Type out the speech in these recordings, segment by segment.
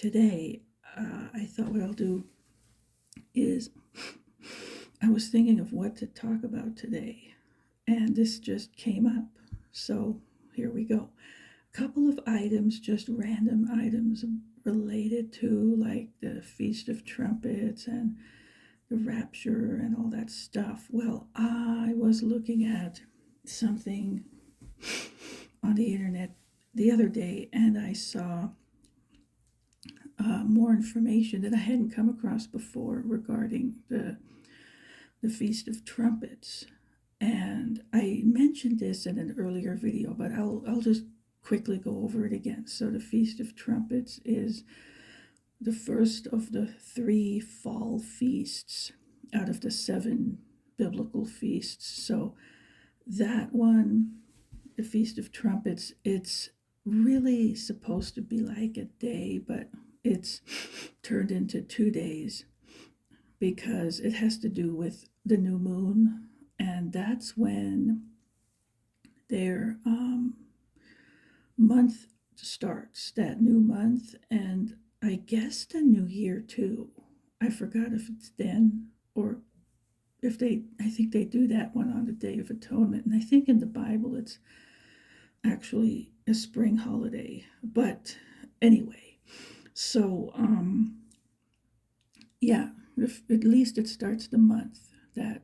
today, I thought what I'll do is I was thinking of what to talk about today, and this just came up. So here we go. A couple of items, just random items related to like the Feast of Trumpets and the Rapture and all that stuff. Well, I was looking at something on the internet the other day, and I saw more information that I hadn't come across before regarding the Feast of Trumpets. And I mentioned this in an earlier video, but I'll just quickly go over it again. So the Feast of Trumpets is the first of the three fall feasts out of the seven biblical feasts. So that one, the Feast of Trumpets, it's really supposed to be like a day, but it's turned into 2 days because it has to do with the new moon, and that's when their month starts, that new month, and I guess the new year too. I forgot if it's then or if I think they do that one on the Day of Atonement, and I think in the Bible it's actually a spring holiday. But anyway, so yeah, if, at least it starts the month, that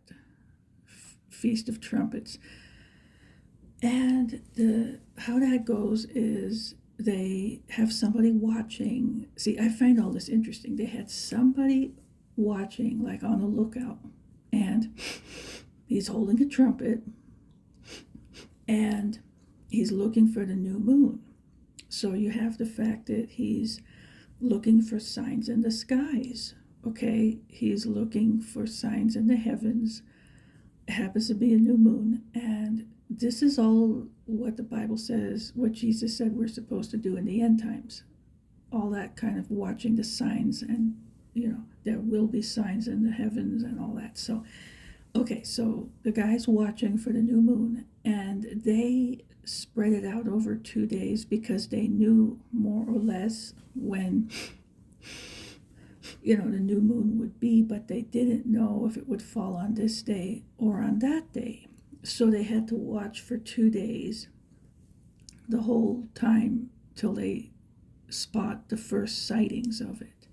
Feast of Trumpets. And the how that goes is they have somebody watching. See, I find all this interesting. They had somebody watching, like on a lookout, and he's holding a trumpet and he's looking for the new moon. So you have the fact that he's looking for signs in the skies. Okay, he's looking for signs in the heavens. It happens to be a new moon, and this is all what the Bible says, what Jesus said we're supposed to do in the end times. All that kind of watching the signs, and there will be signs in the heavens and all that. So okay, so the guy's watching for the new moon, and they spread it out over 2 days because they knew more or less when the new moon would be, but they didn't know if it would fall on this day or on that day. So they had to watch for 2 days, the whole time, till they spot the first sightings of it.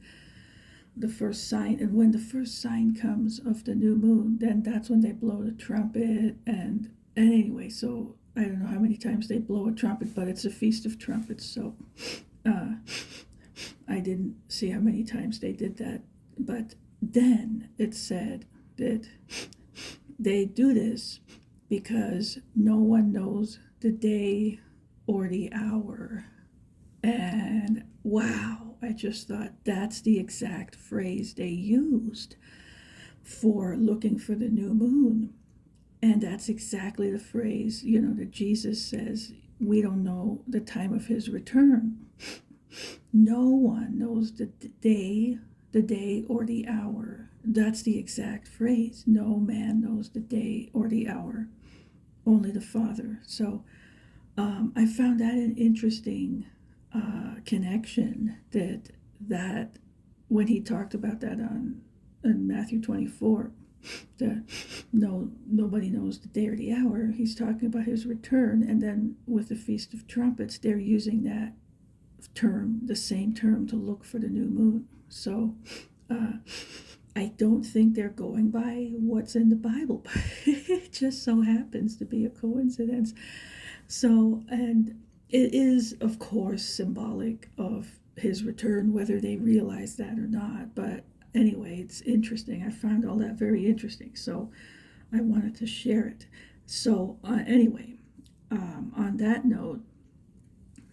The first sign, and when the first sign comes of the new moon, then that's when they blow the trumpet. And anyway, so I don't know how many times they blow a trumpet, but it's a Feast of Trumpets, so I didn't see how many times they did that. But then it said that they do this because no one knows the day or the hour. And wow, I just thought that's the exact phrase they used for looking for the new moon. And that's exactly the phrase, that Jesus says, we don't know the time of his return. No one knows the day or the hour. That's the exact phrase. No man knows the day or the hour, only the Father. So I found that an interesting connection, that when he talked about that in Matthew 24, nobody knows the day or the hour. He's talking about his return, and then with the Feast of Trumpets, they're using that term, the same term, to look for the new moon. So I don't think they're going by what's in the Bible, but it just so happens to be a coincidence. So, and it is, of course, symbolic of his return, whether they realize that or not. But anyway, it's interesting. I found all that very interesting, so I wanted to share it. So anyway, on that note,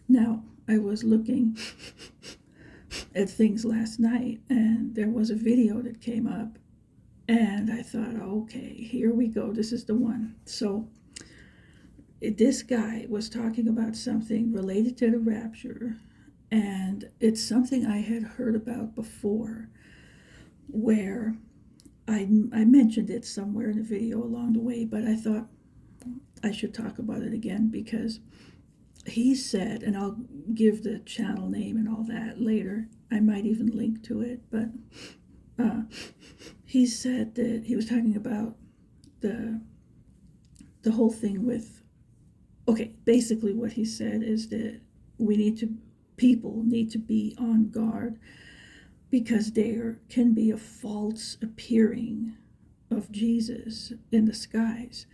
now I was looking at things last night, and there was a video that came up, and I thought, okay, here we go. This is the one. So this guy was talking about something related to the rapture, and it's something I had heard about before, where I mentioned it somewhere in the video along the way, but I thought I should talk about it again because he said, and I'll give the channel name and all that later. I might even link to it, but uh, he said that he was talking about the the whole thing with, okay, basically what he said is that we need to people need to be on guard because there can be a false appearing of Jesus in the skies.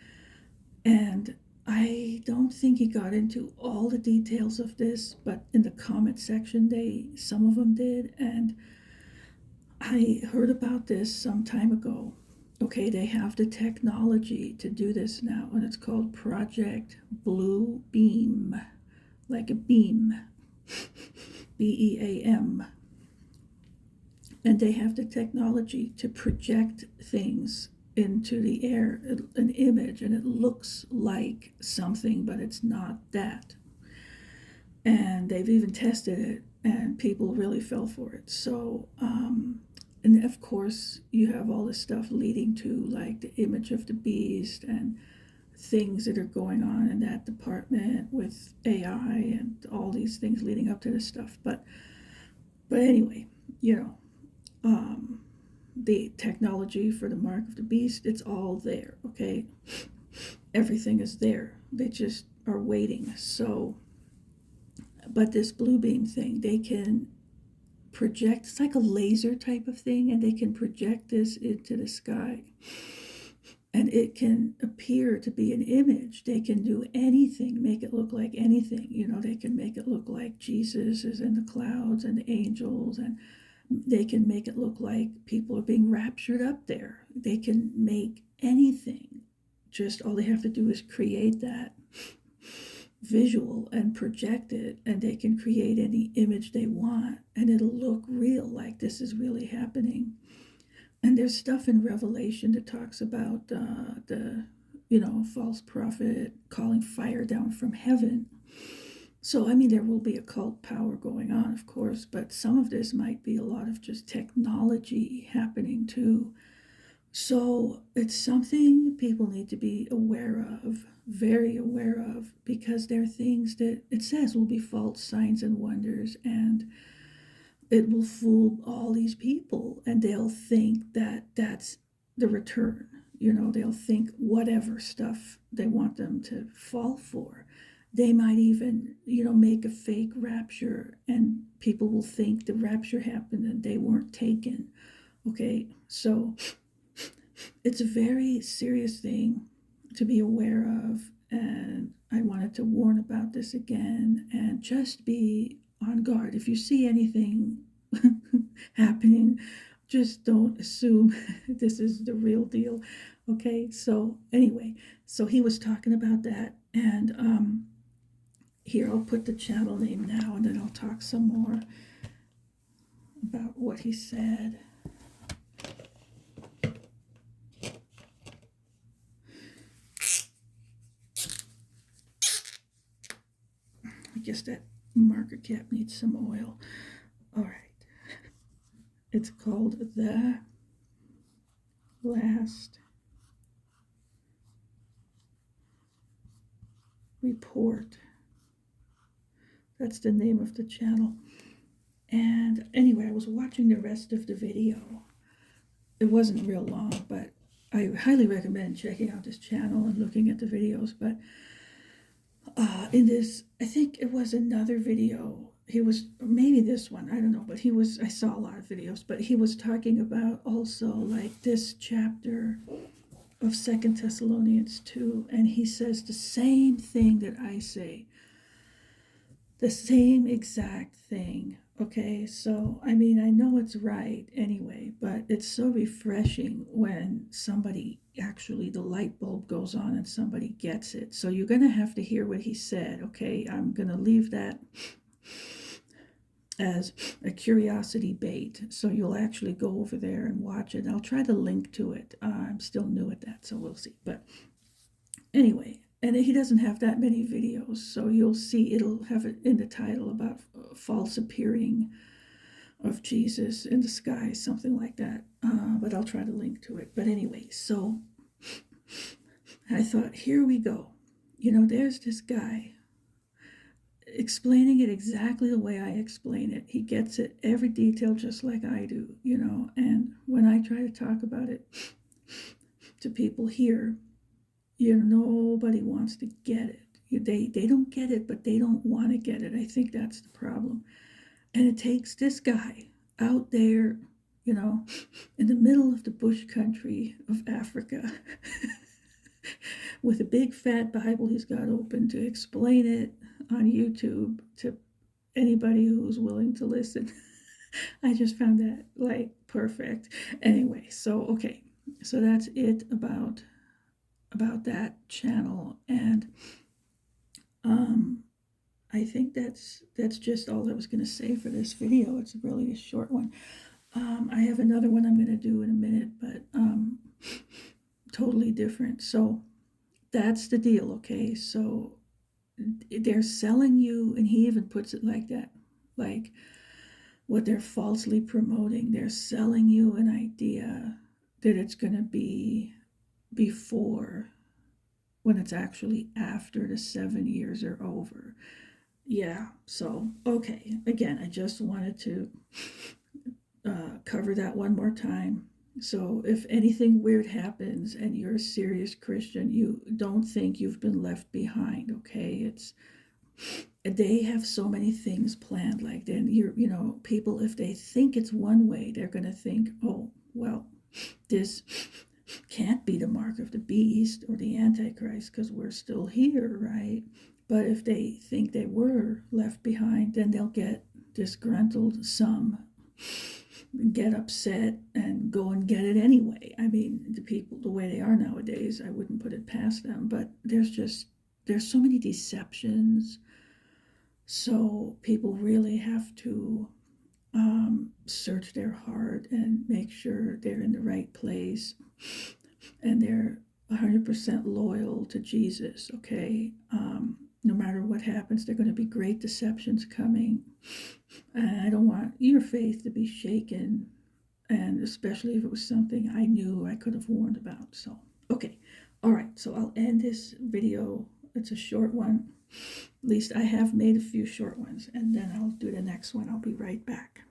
And I don't think he got into all the details of this, but in the comment section, some of them did, and I heard about this some time ago. Okay, they have the technology to do this now, and it's called Project Blue Beam, like a beam, BEAM. And they have the technology to project things into the air, an image, and it looks like something, but it's not that. And they've even tested it, and people really fell for it. So, and of course, you have all this stuff leading to like the image of the beast and things that are going on in that department with AI and all these things leading up to this stuff. But anyway, you know, the technology for the mark of the beast, it's all there. Okay, everything is there. They just are waiting. So, but this blue beam thing, they can project, it's like a laser type of thing, and they can project this into the sky, and it can appear to be an image. They can do anything, make it look like anything. They can make it look like Jesus is in the clouds and the angels, and they can make it look like people are being raptured up there. They can make anything. Just all they have to do is create that visual and project it, and they can create any image they want, and it'll look real, like this is really happening. And there's stuff in Revelation that talks about the false prophet calling fire down from heaven. So I mean, there will be occult power going on, of course, but some of this might be a lot of just technology happening too. So it's something people need to be aware of, very aware of, because there are things that it says will be false signs and wonders, and it will fool all these people, and they'll think that that's the return. They'll think whatever stuff they want them to fall for. They might even, make a fake rapture, and people will think the rapture happened and they weren't taken. Okay, so it's a very serious thing to be aware of, and I wanted to warn about this again, and just be on guard. If you see anything happening, just don't assume this is the real deal. Okay, so anyway, so he was talking about that, and here I'll put the channel name now, and then I'll talk some more about what he said. I guess that marker cap needs some oil. All right. It's called The Last Report. That's the name of the channel. And anyway, I was watching the rest of the video. It wasn't real long, but I highly recommend checking out this channel and looking at the videos. But in this, I think it was another video. He was, maybe this one, I don't know, but I saw a lot of videos, but he was talking about also like this chapter of 2 Thessalonians 2, and he says the same thing that I say, the same exact thing. Okay, so I mean, I know it's right anyway, but it's so refreshing when somebody actually, the light bulb goes on and somebody gets it. So you're going to have to hear what he said. Okay, I'm going to leave that as a curiosity bait, so you'll actually go over there and watch it. I'll try to link to it. I'm still new at that, so we'll see. But anyway, and he doesn't have that many videos, so you'll see it'll have it in the title about false appearing of Jesus in the sky, something like that. But I'll try to link to it. But anyway, so I thought, here we go. There's this guy explaining it exactly the way I explain it. He gets it, every detail, just like I do, and when I try to talk about it to people here, nobody wants to get it. They don't get it, but they don't want to get it. I think that's the problem. And it takes this guy out there, in the middle of the bush country of Africa with a big fat Bible he's got open to explain it on YouTube to anybody who's willing to listen. I just found that like perfect. Anyway, so okay. So that's it about that channel, and I think that's just all I was going to say for this video. It's really a short one. I have another one I'm going to do in a minute, but totally different. So that's the deal, okay? So they're selling you, and he even puts it like that, like what they're falsely promoting. They're selling you an idea that it's going to be before, when it's actually after the 7 years are over. Yeah, so, okay. Again, I just wanted to cover that one more time. So if anything weird happens and you're a serious Christian, you don't think you've been left behind, okay? They have so many things planned. Like, then people, if they think it's one way, they're going to think, oh, well, this can't be the mark of the beast or the Antichrist because we're still here, right? But if they think they were left behind, then they'll get disgruntled, some get upset and go and get it anyway. I mean, the people, the way they are nowadays, I wouldn't put it past them, but there's so many deceptions. So people really have to search their heart and make sure they're in the right place and they're 100% loyal to Jesus, okay? No matter what happens, there are going to be great deceptions coming. And I don't want your faith to be shaken, and especially if it was something I knew I could have warned about. So, okay. All right, so I'll end this video. It's a short one. At least I have made a few short ones, and then I'll do the next one. I'll be right back.